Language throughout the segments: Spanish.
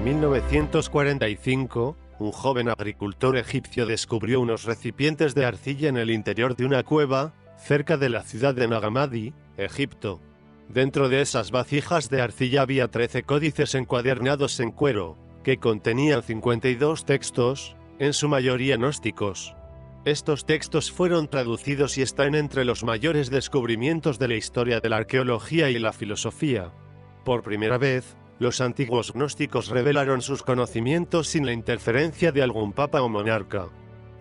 1945, un joven agricultor egipcio descubrió unos recipientes de arcilla en el interior de una cueva, cerca de la ciudad de Nag Hammadi, Egipto. Dentro de esas vasijas de arcilla había 13 códices encuadernados en cuero, que contenían 52 textos, en su mayoría gnósticos. Estos textos fueron traducidos y están entre los mayores descubrimientos de la historia de la arqueología y la filosofía. Por primera vez, los antiguos gnósticos revelaron sus conocimientos sin la interferencia de algún papa o monarca.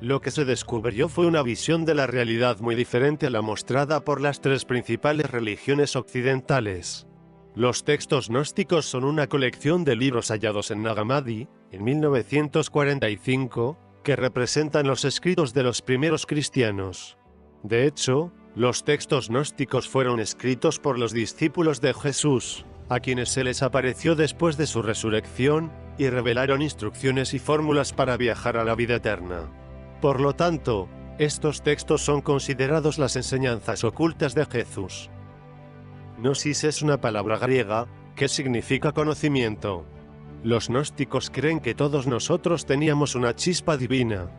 Lo que se descubrió fue una visión de la realidad muy diferente a la mostrada por las tres principales religiones occidentales. Los textos gnósticos son una colección de libros hallados en Nag Hammadi, en 1945, que representan los escritos de los primeros cristianos. De hecho, los textos gnósticos fueron escritos por los discípulos de Jesús, a quienes se les apareció después de su resurrección, y revelaron instrucciones y fórmulas para viajar a la vida eterna. Por lo tanto, estos textos son considerados las enseñanzas ocultas de Jesús. Gnosis es una palabra griega, que significa conocimiento. Los gnósticos creen que todos nosotros teníamos una chispa divina,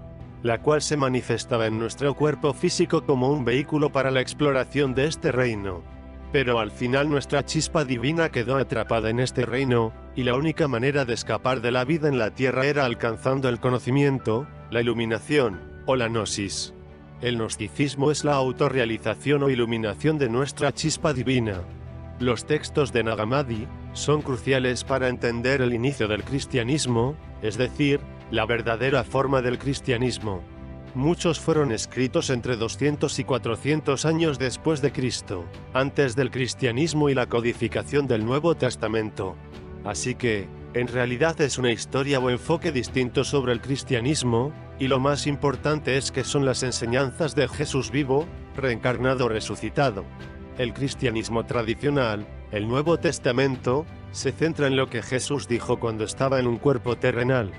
la cual se manifestaba en nuestro cuerpo físico como un vehículo para la exploración de este reino. Pero al final nuestra chispa divina quedó atrapada en este reino, y la única manera de escapar de la vida en la tierra era alcanzando el conocimiento, la iluminación, o la gnosis. El gnosticismo es la autorrealización o iluminación de nuestra chispa divina. Los textos de Nag Hammadi son cruciales para entender el inicio del cristianismo, es decir, la verdadera forma del cristianismo. Muchos fueron escritos entre 200 y 400 años después de Cristo, antes del cristianismo y la codificación del Nuevo Testamento. Así que, en realidad es una historia o enfoque distinto sobre el cristianismo, y lo más importante es que son las enseñanzas de Jesús vivo, reencarnado, resucitado. El cristianismo tradicional, el Nuevo Testamento, se centra en lo que Jesús dijo cuando estaba en un cuerpo terrenal.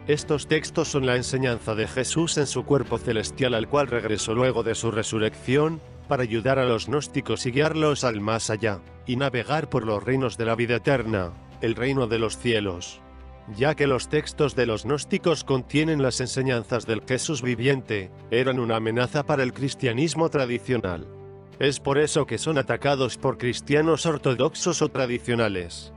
Estos textos son la enseñanza de Jesús en su cuerpo celestial al cual regresó luego de su resurrección, para ayudar a los gnósticos y guiarlos al más allá, y navegar por los reinos de la vida eterna, el reino de los cielos. Ya que los textos de los gnósticos contienen las enseñanzas del Jesús viviente, eran una amenaza para el cristianismo tradicional. Es por eso que son atacados por cristianos ortodoxos o tradicionales.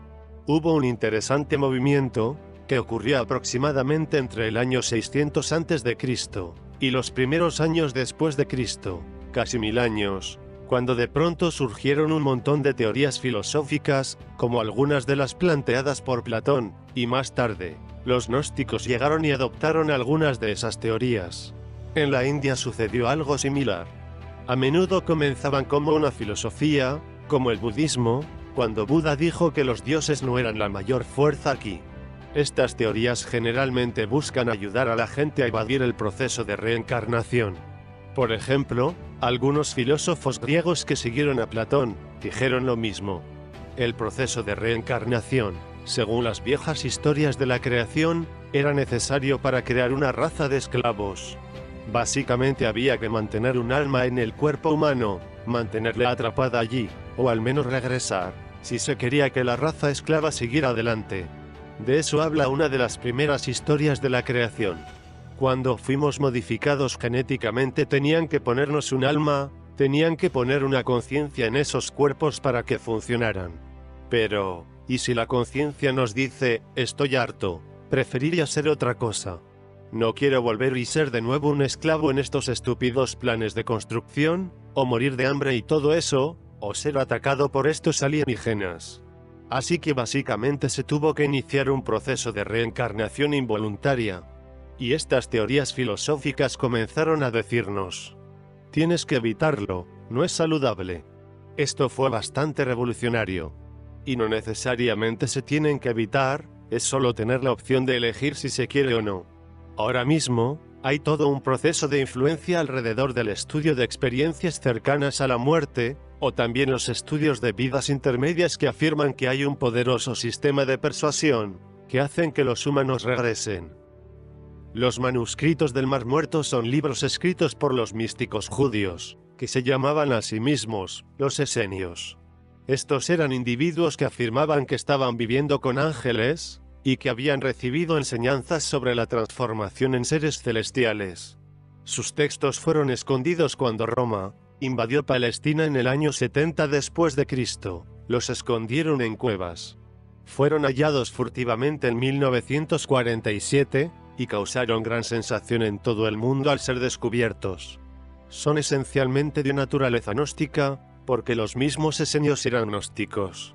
Hubo un interesante movimiento, que ocurrió aproximadamente entre el año 600 a.C. y los primeros años después de Cristo, casi 1000 años, cuando de pronto surgieron un montón de teorías filosóficas, como algunas de las planteadas por Platón, y más tarde, los gnósticos llegaron y adoptaron algunas de esas teorías. En la India sucedió algo similar. A menudo comenzaban como una filosofía, como el budismo, cuando Buda dijo que los dioses no eran la mayor fuerza aquí. Estas teorías generalmente buscan ayudar a la gente a evadir el proceso de reencarnación. Por ejemplo, algunos filósofos griegos que siguieron a Platón dijeron lo mismo. El proceso de reencarnación, según las viejas historias de la creación, era necesario para crear una raza de esclavos. Básicamente había que mantener un alma en el cuerpo humano, mantenerla atrapada allí, o al menos regresar, si se quería que la raza esclava siguiera adelante. De eso habla una de las primeras historias de la creación. Cuando fuimos modificados genéticamente tenían que ponernos un alma, tenían que poner una conciencia en esos cuerpos para que funcionaran. Pero, ¿y si la conciencia nos dice, estoy harto, preferiría ser otra cosa? No quiero volver y ser de nuevo un esclavo en estos estúpidos planes de construcción, o morir de hambre y todo eso, o ser atacado por estos alienígenas. Así que básicamente se tuvo que iniciar un proceso de reencarnación involuntaria. Y estas teorías filosóficas comenzaron a decirnos: tienes que evitarlo, no es saludable. Esto fue bastante revolucionario. Y no necesariamente se tienen que evitar, es solo tener la opción de elegir si se quiere o no. Ahora mismo, hay todo un proceso de influencia alrededor del estudio de experiencias cercanas a la muerte, o también los estudios de vidas intermedias que afirman que hay un poderoso sistema de persuasión, que hacen que los humanos regresen. Los manuscritos del Mar Muerto son libros escritos por los místicos judíos, que se llamaban a sí mismos los esenios. Estos eran individuos que afirmaban que estaban viviendo con ángeles, y que habían recibido enseñanzas sobre la transformación en seres celestiales. Sus textos fueron escondidos cuando Roma invadió Palestina en el año 70 después de Cristo. Los escondieron en cuevas. Fueron hallados furtivamente en 1947 y causaron gran sensación en todo el mundo al ser descubiertos. Son esencialmente de naturaleza gnóstica, porque los mismos esenios eran gnósticos.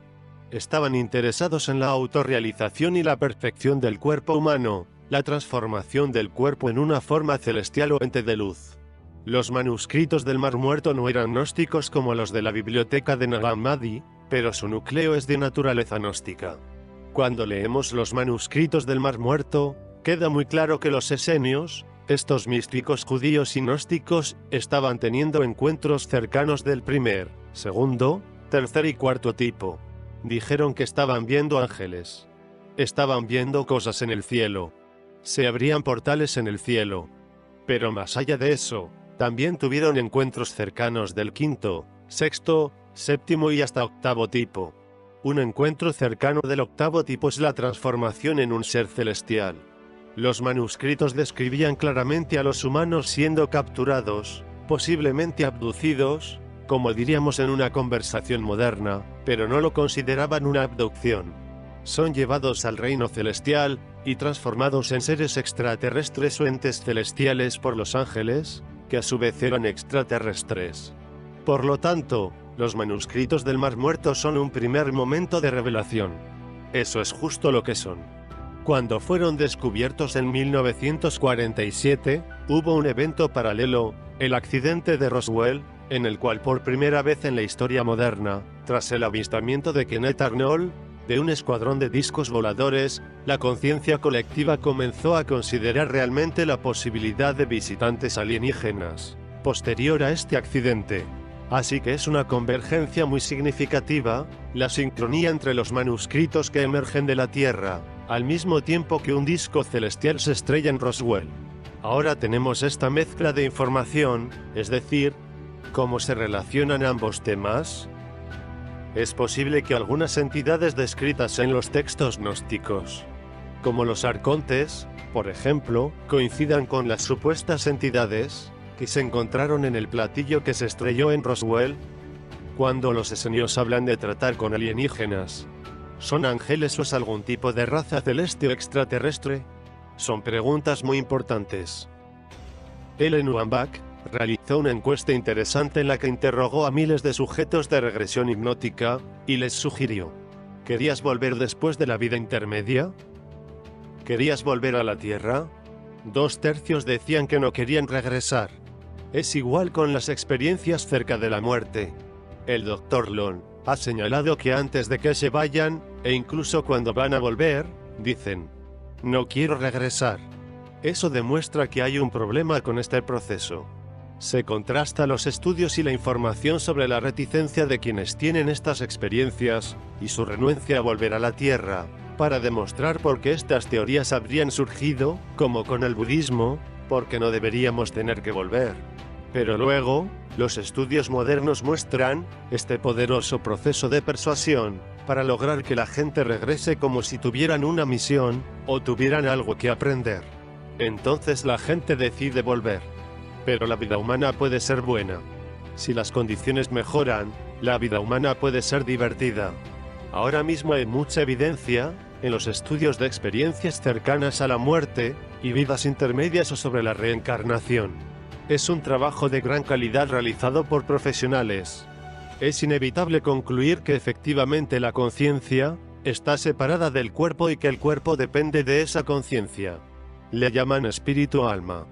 Estaban interesados en la autorrealización y la perfección del cuerpo humano, la transformación del cuerpo en una forma celestial o ente de luz. Los manuscritos del Mar Muerto no eran gnósticos como los de la biblioteca de Nag Hammadi, pero su núcleo es de naturaleza gnóstica. Cuando leemos los manuscritos del Mar Muerto, queda muy claro que los esenios, estos místicos judíos y gnósticos, estaban teniendo encuentros cercanos del primer, segundo, tercer y cuarto tipo. Dijeron que estaban viendo ángeles. Estaban viendo cosas en el cielo. Se abrían portales en el cielo. Pero más allá de eso, también tuvieron encuentros cercanos del quinto, sexto, séptimo y hasta octavo tipo. Un encuentro cercano del octavo tipo es la transformación en un ser celestial. Los manuscritos describían claramente a los humanos siendo capturados, posiblemente abducidos, como diríamos en una conversación moderna, pero no lo consideraban una abducción. Son llevados al reino celestial y transformados en seres extraterrestres o entes celestiales por los ángeles, que a su vez eran extraterrestres. Por lo tanto, los manuscritos del Mar Muerto son un primer momento de revelación. Eso es justo lo que son. Cuando fueron descubiertos en 1947, hubo un evento paralelo, el accidente de Roswell, en el cual por primera vez en la historia moderna, tras el avistamiento de Kenneth Arnold, de un escuadrón de discos voladores, la conciencia colectiva comenzó a considerar realmente la posibilidad de visitantes alienígenas, posterior a este accidente. Así que es una convergencia muy significativa, la sincronía entre los manuscritos que emergen de la Tierra, al mismo tiempo que un disco celestial se estrella en Roswell. Ahora tenemos esta mezcla de información, es decir, ¿cómo se relacionan ambos temas? Es posible que algunas entidades descritas en los textos gnósticos, como los arcontes, por ejemplo, coincidan con las supuestas entidades que se encontraron en el platillo que se estrelló en Roswell. Cuando los esenios hablan de tratar con alienígenas, ¿son ángeles o es algún tipo de raza celeste o extraterrestre? Son preguntas muy importantes. Ellen Wambach realizó una encuesta interesante en la que interrogó a miles de sujetos de regresión hipnótica, y les sugirió: ¿querías volver después de la vida intermedia? ¿Querías volver a la Tierra? 2/3 decían que no querían regresar. Es igual con las experiencias cerca de la muerte. El Dr. Long ha señalado que antes de que se vayan, e incluso cuando van a volver, dicen: no quiero regresar. Eso demuestra que hay un problema con este proceso. Se contrasta los estudios y la información sobre la reticencia de quienes tienen estas experiencias, y su renuencia a volver a la Tierra, para demostrar por qué estas teorías habrían surgido, como con el budismo, porque no deberíamos tener que volver. Pero luego, los estudios modernos muestran este poderoso proceso de persuasión, para lograr que la gente regrese como si tuvieran una misión, o tuvieran algo que aprender. Entonces la gente decide volver. Pero la vida humana puede ser buena. Si las condiciones mejoran, la vida humana puede ser divertida. Ahora mismo hay mucha evidencia, en los estudios de experiencias cercanas a la muerte, y vidas intermedias o sobre la reencarnación. Es un trabajo de gran calidad realizado por profesionales. Es inevitable concluir que efectivamente la conciencia está separada del cuerpo y que el cuerpo depende de esa conciencia. Le llaman espíritu o alma.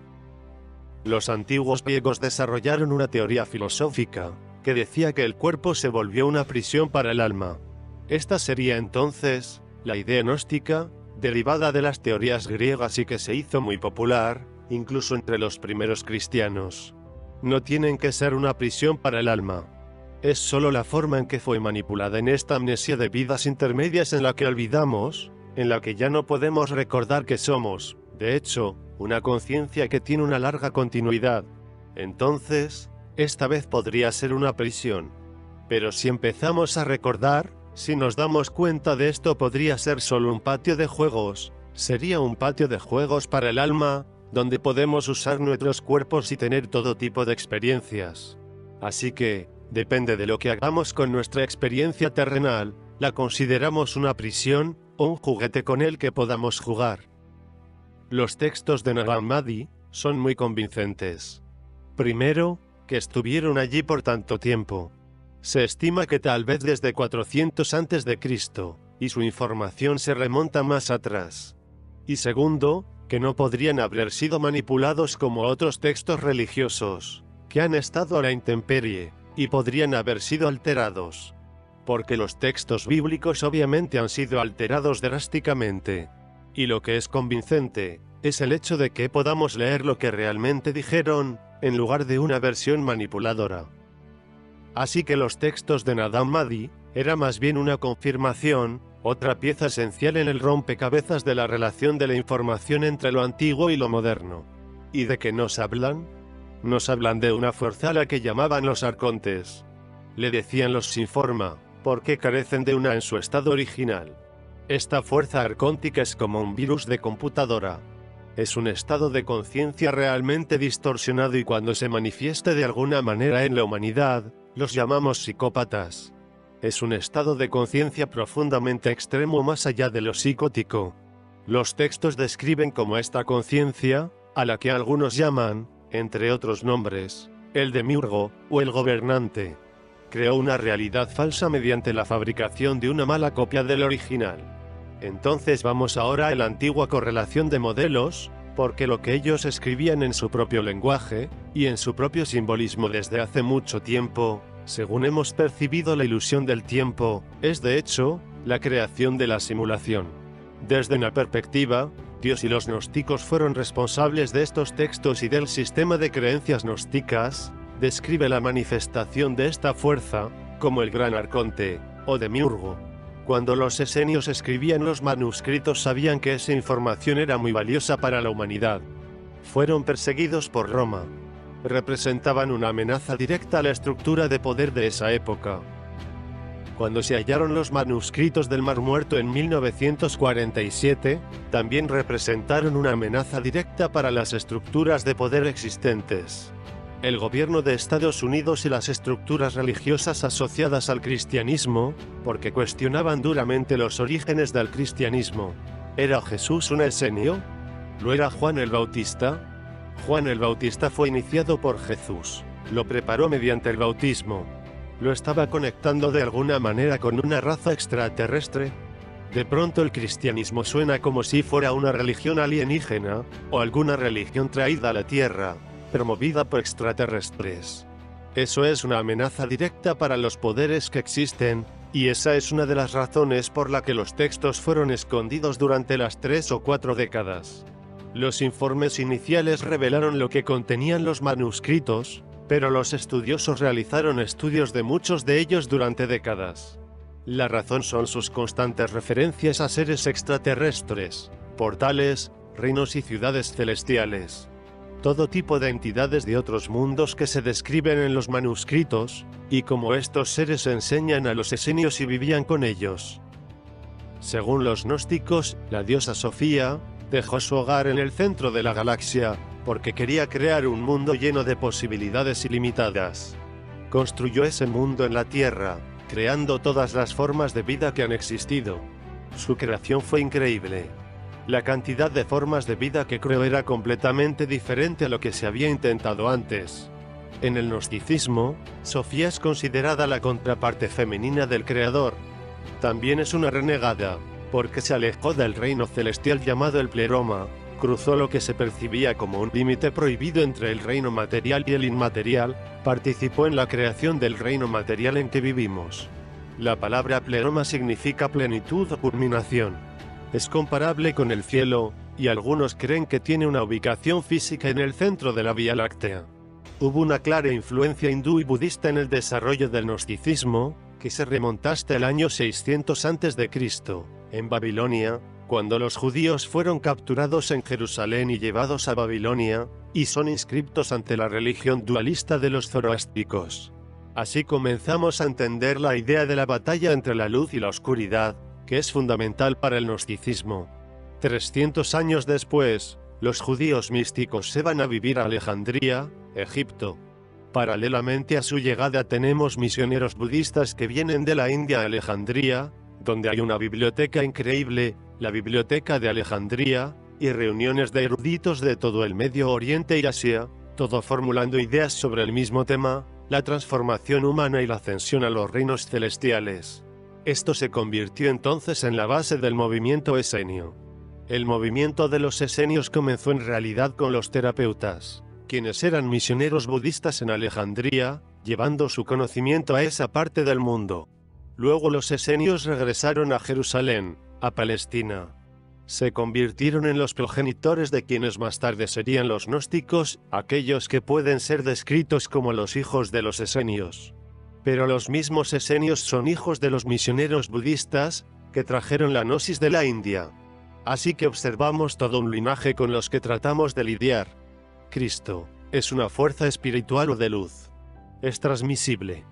Los antiguos griegos desarrollaron una teoría filosófica que decía que el cuerpo se volvió una prisión para el alma. Esta sería entonces la idea gnóstica, derivada de las teorías griegas y que se hizo muy popular, incluso entre los primeros cristianos. No tienen que ser una prisión para el alma. Es solo la forma en que fue manipulada en esta amnesia de vidas intermedias en la que olvidamos, en la que ya no podemos recordar que somos, de hecho, una conciencia que tiene una larga continuidad. Entonces, esta vez podría ser una prisión. Pero si empezamos a recordar, Si nos damos cuenta de esto, podría ser solo un patio de juegos. Sería un patio de juegos para el alma, donde podemos usar nuestros cuerpos y tener todo tipo de experiencias. Así que, depende de lo que hagamos con nuestra experiencia terrenal, la consideramos una prisión, o un juguete con el que podamos jugar. Los textos de Nag Hammadi son muy convincentes. Primero, que estuvieron allí por tanto tiempo. Se estima que tal vez desde 400 a.C., y su información se remonta más atrás. Y segundo, que no podrían haber sido manipulados como otros textos religiosos, que han estado a la intemperie, y podrían haber sido alterados. Porque los textos bíblicos obviamente han sido alterados drásticamente. Y lo que es convincente, es el hecho de que podamos leer lo que realmente dijeron, en lugar de una versión manipuladora. Así que los textos de Nag Hammadi era más bien una confirmación, otra pieza esencial en el rompecabezas de la relación de la información entre lo antiguo y lo moderno. ¿Y de qué nos hablan? Nos hablan de una fuerza a la que llamaban los arcontes. Le decían los Sinforma, porque carecen de una en su estado original. Esta fuerza arcóntica es como un virus de computadora. Es un estado de conciencia realmente distorsionado y cuando se manifieste de alguna manera en la humanidad, los llamamos psicópatas. Es un estado de conciencia profundamente extremo más allá de lo psicótico. Los textos describen como esta conciencia, a la que algunos llaman, entre otros nombres, el demiurgo, o el gobernante, creó una realidad falsa mediante la fabricación de una mala copia del original. Entonces vamos ahora a la antigua correlación de modelos, porque lo que ellos escribían en su propio lenguaje, y en su propio simbolismo desde hace mucho tiempo, según hemos percibido la ilusión del tiempo, es de hecho, la creación de la simulación. Desde una perspectiva, Dios y los gnósticos fueron responsables de estos textos y del sistema de creencias gnósticas, describe la manifestación de esta fuerza, como el gran arconte, o demiurgo. Cuando los esenios escribían los manuscritos sabían que esa información era muy valiosa para la humanidad. Fueron perseguidos por Roma. Representaban una amenaza directa a la estructura de poder de esa época. Cuando se hallaron los manuscritos del Mar Muerto en 1947, también representaron una amenaza directa para las estructuras de poder existentes. El gobierno de Estados Unidos y las estructuras religiosas asociadas al cristianismo, porque cuestionaban duramente los orígenes del cristianismo. ¿Era Jesús un esenio? ¿Lo era Juan el Bautista? Juan el Bautista fue iniciado por Jesús, lo preparó mediante el bautismo. ¿Lo estaba conectando de alguna manera con una raza extraterrestre? De pronto el cristianismo suena como si fuera una religión alienígena, o alguna religión traída a la Tierra, promovida por extraterrestres. Eso es una amenaza directa para los poderes que existen, y esa es una de las razones por la que los textos fueron escondidos durante las 3 o 4 décadas. Los informes iniciales revelaron lo que contenían los manuscritos, pero los estudiosos realizaron estudios de muchos de ellos durante décadas. La razón son sus constantes referencias a seres extraterrestres, portales, reinos y ciudades celestiales. Todo tipo de entidades de otros mundos que se describen en los manuscritos, y cómo estos seres enseñan a los esenios y vivían con ellos. Según los gnósticos, la diosa Sofía dejó su hogar en el centro de la galaxia, porque quería crear un mundo lleno de posibilidades ilimitadas. Construyó ese mundo en la Tierra, creando todas las formas de vida que han existido. Su creación fue increíble. La cantidad de formas de vida que creó era completamente diferente a lo que se había intentado antes. En el gnosticismo, Sofía es considerada la contraparte femenina del Creador. También es una renegada, porque se alejó del reino celestial llamado el pleroma, cruzó lo que se percibía como un límite prohibido entre el reino material y el inmaterial, participó en la creación del reino material en que vivimos. La palabra pleroma significa plenitud o culminación. Es comparable con el cielo, y algunos creen que tiene una ubicación física en el centro de la Vía Láctea. Hubo una clara influencia hindú y budista en el desarrollo del gnosticismo, que se remonta hasta el año 600 a.C., en Babilonia, cuando los judíos fueron capturados en Jerusalén y llevados a Babilonia, y son inscriptos ante la religión dualista de los zoroástricos. Así comenzamos a entender la idea de la batalla entre la luz y la oscuridad, que es fundamental para el gnosticismo. 300 años después, los judíos místicos se van a vivir a Alejandría, Egipto. Paralelamente a su llegada tenemos misioneros budistas que vienen de la India a Alejandría, donde hay una biblioteca increíble, la Biblioteca de Alejandría, y reuniones de eruditos de todo el Medio Oriente y Asia, todo formulando ideas sobre el mismo tema, la transformación humana y la ascensión a los reinos celestiales. Esto se convirtió entonces en la base del movimiento esenio. El movimiento de los esenios comenzó en realidad con los terapeutas, quienes eran misioneros budistas en Alejandría, llevando su conocimiento a esa parte del mundo. Luego los esenios regresaron a Jerusalén, a Palestina. Se convirtieron en los progenitores de quienes más tarde serían los gnósticos, aquellos que pueden ser descritos como los hijos de los esenios. Pero los mismos esenios son hijos de los misioneros budistas, que trajeron la gnosis de la India. Así que observamos todo un linaje con los que tratamos de lidiar. Cristo es una fuerza espiritual o de luz. Es transmisible.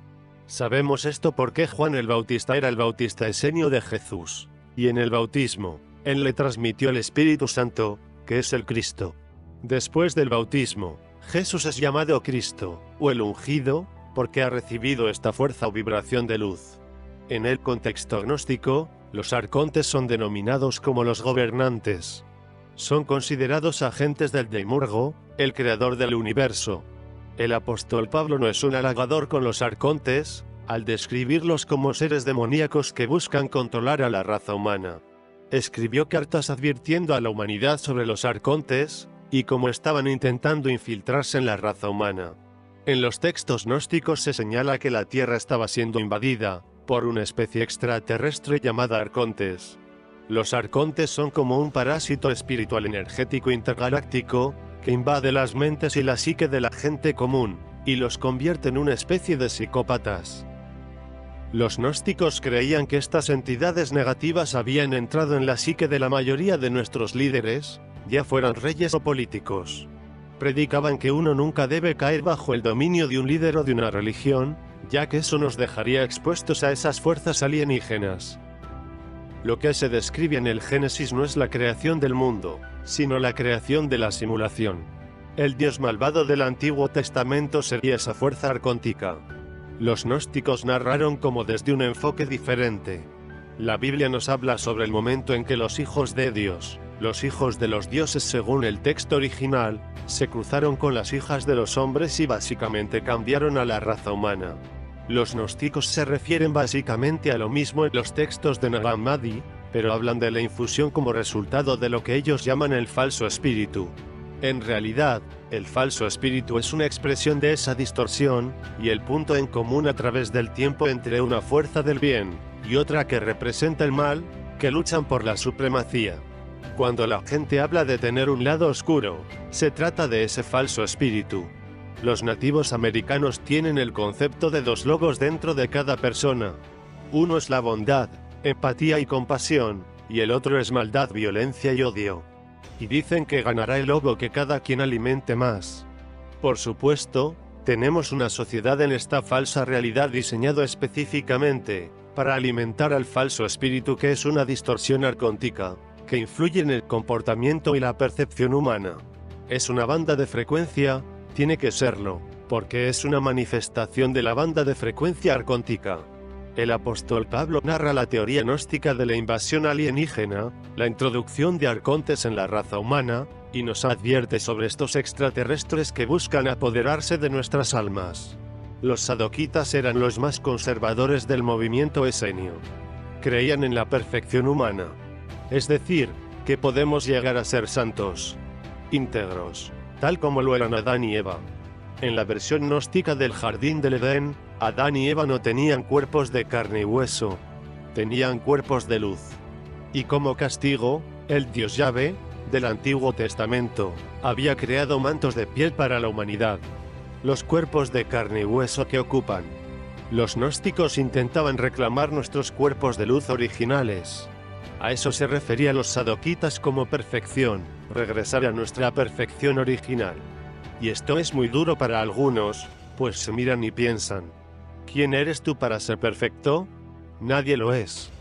Sabemos esto porque Juan el Bautista era el bautista esenio de Jesús, y en el bautismo, él le transmitió el Espíritu Santo, que es el Cristo. Después del bautismo, Jesús es llamado Cristo, o el ungido, porque ha recibido esta fuerza o vibración de luz. En el contexto gnóstico, los arcontes son denominados como los gobernantes. Son considerados agentes del Demiurgo, el creador del universo. El apóstol Pablo no es un halagador con los arcontes, al describirlos como seres demoníacos que buscan controlar a la raza humana. Escribió cartas advirtiendo a la humanidad sobre los arcontes, y cómo estaban intentando infiltrarse en la raza humana. En los textos gnósticos se señala que la Tierra estaba siendo invadida por una especie extraterrestre llamada arcontes. Los arcontes son como un parásito espiritual energético intergaláctico, que invade las mentes y la psique de la gente común, y los convierte en una especie de psicópatas. Los gnósticos creían que estas entidades negativas habían entrado en la psique de la mayoría de nuestros líderes, ya fueran reyes o políticos. Predicaban que uno nunca debe caer bajo el dominio de un líder o de una religión, ya que eso nos dejaría expuestos a esas fuerzas alienígenas. Lo que se describe en el Génesis no es la creación del mundo, sino la creación de la simulación. El dios malvado del Antiguo Testamento sería esa fuerza arcóntica. Los gnósticos narraron como desde un enfoque diferente. La Biblia nos habla sobre el momento en que los hijos de Dios, los hijos de los dioses según el texto original, se cruzaron con las hijas de los hombres y básicamente cambiaron a la raza humana. Los gnósticos se refieren básicamente a lo mismo en los textos de Nag Hammadi, pero hablan de la infusión como resultado de lo que ellos llaman el falso espíritu. En realidad, el falso espíritu es una expresión de esa distorsión, y el punto en común a través del tiempo entre una fuerza del bien y otra que representa el mal, que luchan por la supremacía. Cuando la gente habla de tener un lado oscuro, se trata de ese falso espíritu. Los nativos americanos tienen el concepto de dos lobos dentro de cada persona. Uno es la bondad, empatía y compasión, y el otro es maldad, violencia y odio. Y dicen que ganará el lobo que cada quien alimente más. Por supuesto, tenemos una sociedad en esta falsa realidad diseñado específicamente para alimentar al falso espíritu, que es una distorsión arcóntica, que influye en el comportamiento y la percepción humana. Es una banda de frecuencia, tiene que serlo, porque es una manifestación de la banda de frecuencia arcóntica. El apóstol Pablo narra la teoría gnóstica de la invasión alienígena, la introducción de arcontes en la raza humana, y nos advierte sobre estos extraterrestres que buscan apoderarse de nuestras almas. Los sadoquitas eran los más conservadores del movimiento esenio. Creían en la perfección humana. Es decir, que podemos llegar a ser santos, íntegros, tal como lo eran Adán y Eva. En la versión gnóstica del Jardín del Edén, Adán y Eva no tenían cuerpos de carne y hueso, tenían cuerpos de luz. Y como castigo, el dios Yahvé, del Antiguo Testamento, había creado mantos de piel para la humanidad. Los cuerpos de carne y hueso que ocupan. Los gnósticos intentaban reclamar nuestros cuerpos de luz originales. A eso se referían los sadoquitas como perfección, regresar a nuestra perfección original. Y esto es muy duro para algunos, pues se miran y piensan: ¿Quién eres tú para ser perfecto? Nadie lo es.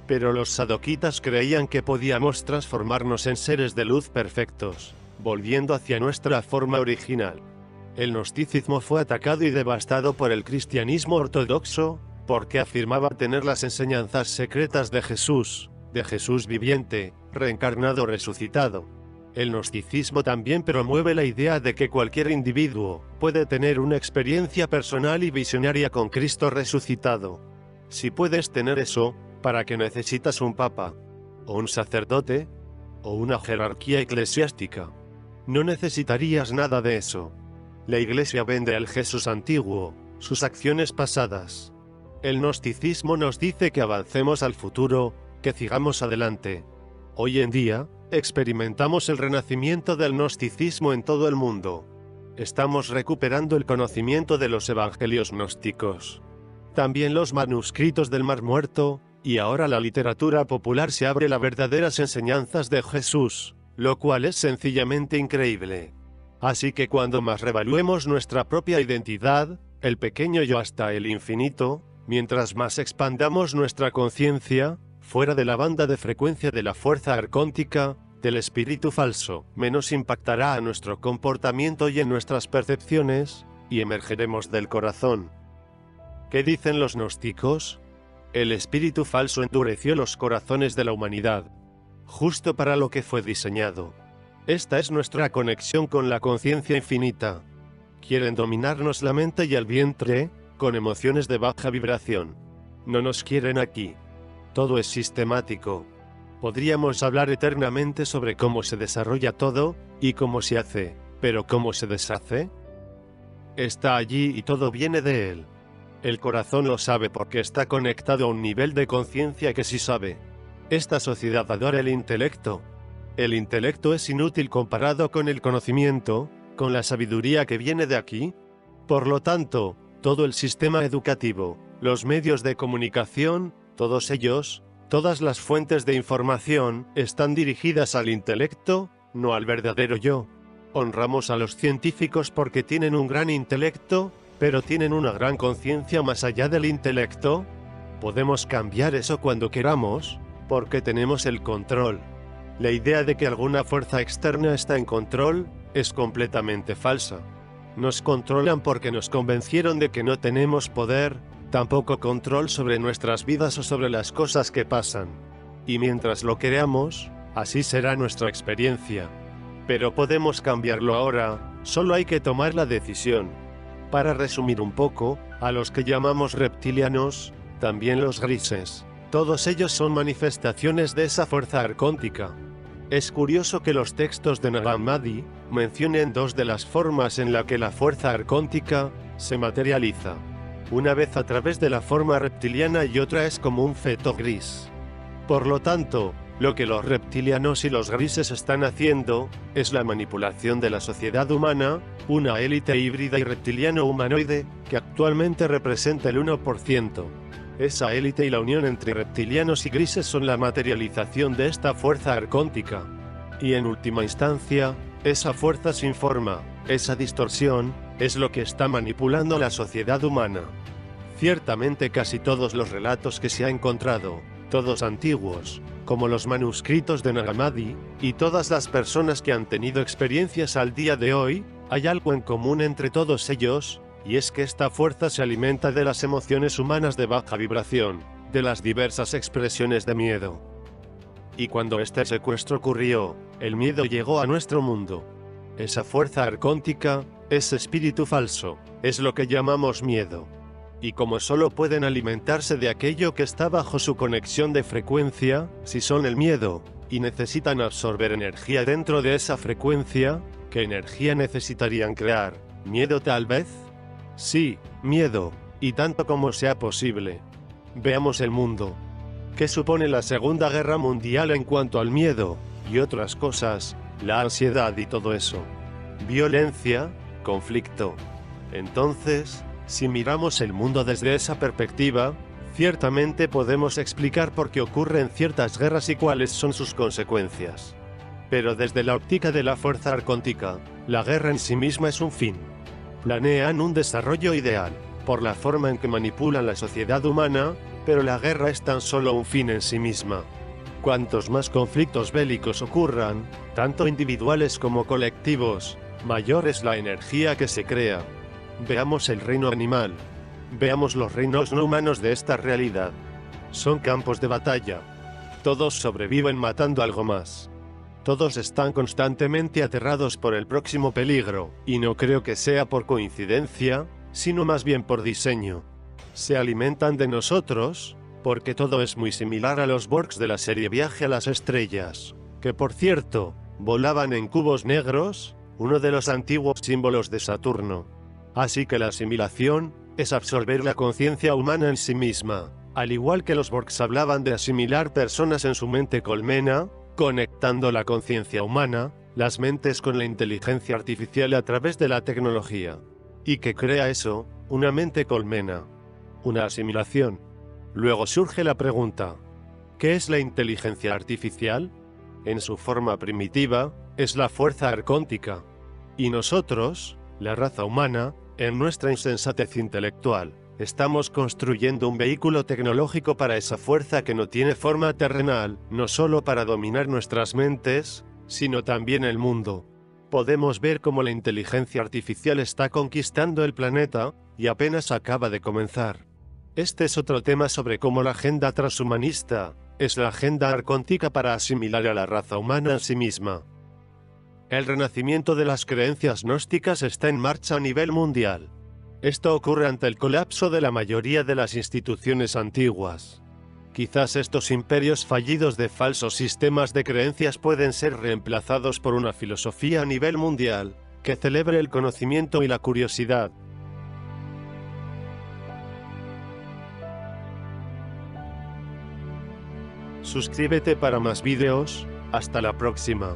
Pero los sadoquitas creían que podíamos transformarnos en seres de luz perfectos, volviendo hacia nuestra forma original. El gnosticismo fue atacado y devastado por el cristianismo ortodoxo, porque afirmaba tener las enseñanzas secretas de Jesús viviente, reencarnado o resucitado. El gnosticismo también promueve la idea de que cualquier individuo puede tener una experiencia personal y visionaria con Cristo resucitado. Si puedes tener eso, ¿para qué necesitas un papa? ¿O un sacerdote? ¿O una jerarquía eclesiástica? No necesitarías nada de eso. La Iglesia vende al Jesús antiguo, sus acciones pasadas. El gnosticismo nos dice que avancemos al futuro, que sigamos adelante. Hoy en día, experimentamos el renacimiento del gnosticismo en todo el mundo. Estamos recuperando el conocimiento de los evangelios gnósticos. También los manuscritos del Mar Muerto, y ahora la literatura popular se abre a las verdaderas enseñanzas de Jesús, lo cual es sencillamente increíble. Así que cuando más revaluemos nuestra propia identidad, el pequeño yo hasta el infinito, mientras más expandamos nuestra conciencia, fuera de la banda de frecuencia de la fuerza arcóntica, del espíritu falso, menos impactará a nuestro comportamiento y en nuestras percepciones, y emergeremos del corazón. ¿Qué dicen los gnósticos? El espíritu falso endureció los corazones de la humanidad, justo para lo que fue diseñado. Esta es nuestra conexión con la conciencia infinita. Quieren dominarnos la mente y el vientre, con emociones de baja vibración. No nos quieren aquí. Todo es sistemático. Podríamos hablar eternamente sobre cómo se desarrolla todo, y cómo se hace, pero ¿cómo se deshace? Está allí y todo viene de él. El corazón lo sabe porque está conectado a un nivel de conciencia que sí sabe. Esta sociedad adora el intelecto. El intelecto es inútil comparado con el conocimiento, con la sabiduría que viene de aquí. Por lo tanto, todo el sistema educativo, los medios de comunicación, todos ellos, todas las fuentes de información, están dirigidas al intelecto, no al verdadero yo. Honramos a los científicos porque tienen un gran intelecto, pero tienen una gran conciencia más allá del intelecto. Podemos cambiar eso cuando queramos, porque tenemos el control. La idea de que alguna fuerza externa está en control es completamente falsa. Nos controlan porque nos convencieron de que no tenemos poder, tampoco control sobre nuestras vidas o sobre las cosas que pasan. Y mientras lo creamos, así será nuestra experiencia. Pero podemos cambiarlo ahora, solo hay que tomar la decisión. Para resumir un poco, a los que llamamos reptilianos, también los grises, todos ellos son manifestaciones de esa fuerza arcóntica. Es curioso que los textos de Nag Hammadi mencionen dos de las formas en la que la fuerza arcóntica se materializa. Una vez a través de la forma reptiliana y otra es como un feto gris. Por lo tanto, lo que los reptilianos y los grises están haciendo es la manipulación de la sociedad humana, una élite híbrida y reptiliano humanoide que actualmente representa el 1%. Esa élite y la unión entre reptilianos y grises son la materialización de esta fuerza arcóntica. Y en última instancia, esa fuerza sin forma, esa distorsión, es lo que está manipulando la sociedad humana. Ciertamente casi todos los relatos que se ha encontrado, todos antiguos, como los manuscritos de Nag Hammadi, y todas las personas que han tenido experiencias al día de hoy, hay algo en común entre todos ellos, y es que esta fuerza se alimenta de las emociones humanas de baja vibración, de las diversas expresiones de miedo. Y cuando este secuestro ocurrió, el miedo llegó a nuestro mundo. Esa fuerza arcóntica, ese espíritu falso, es lo que llamamos miedo. Y como solo pueden alimentarse de aquello que está bajo su conexión de frecuencia, si son el miedo, y necesitan absorber energía dentro de esa frecuencia, ¿qué energía necesitarían crear? ¿Miedo tal vez? Sí, miedo, y tanto como sea posible. Veamos el mundo. ¿Qué supone la Segunda Guerra Mundial en cuanto al miedo, y otras cosas, la ansiedad y todo eso? Violencia, conflicto. Entonces, si miramos el mundo desde esa perspectiva, ciertamente podemos explicar por qué ocurren ciertas guerras y cuáles son sus consecuencias. Pero desde la óptica de la fuerza arcóntica, la guerra en sí misma es un fin. Planean un desarrollo ideal. por la forma en que manipulan la sociedad humana, pero la guerra es tan solo un fin en sí misma. Cuantos más conflictos bélicos ocurran, tanto individuales como colectivos, mayor es la energía que se crea. Veamos el reino animal. Veamos los reinos no humanos de esta realidad. Son campos de batalla. Todos sobreviven matando algo más. Todos están constantemente aterrados por el próximo peligro, y no creo que sea por coincidencia, sino más bien por diseño. Se alimentan de nosotros, porque todo es muy similar a los Borgs de la serie Viaje a las Estrellas, que por cierto, volaban en cubos negros, uno de los antiguos símbolos de Saturno. Así que la asimilación es absorber la conciencia humana en sí misma, al igual que los Borgs hablaban de asimilar personas en su mente colmena, conectando la conciencia humana, las mentes con la inteligencia artificial a través de la tecnología. ¿Y qué crea eso? Una mente colmena. Una asimilación. Luego surge la pregunta: ¿qué es la inteligencia artificial? En su forma primitiva, es la fuerza arcóntica. Y nosotros, la raza humana, en nuestra insensatez intelectual, estamos construyendo un vehículo tecnológico para esa fuerza que no tiene forma terrenal, no solo para dominar nuestras mentes, sino también el mundo. Podemos ver cómo la inteligencia artificial está conquistando el planeta, y apenas acaba de comenzar. Este es otro tema sobre cómo la agenda transhumanista es la agenda arcóntica para asimilar a la raza humana en sí misma. El renacimiento de las creencias gnósticas está en marcha a nivel mundial. Esto ocurre ante el colapso de la mayoría de las instituciones antiguas. Quizás estos imperios fallidos de falsos sistemas de creencias pueden ser reemplazados por una filosofía a nivel mundial, que celebre el conocimiento y la curiosidad. Suscríbete para más vídeos. Hasta la próxima.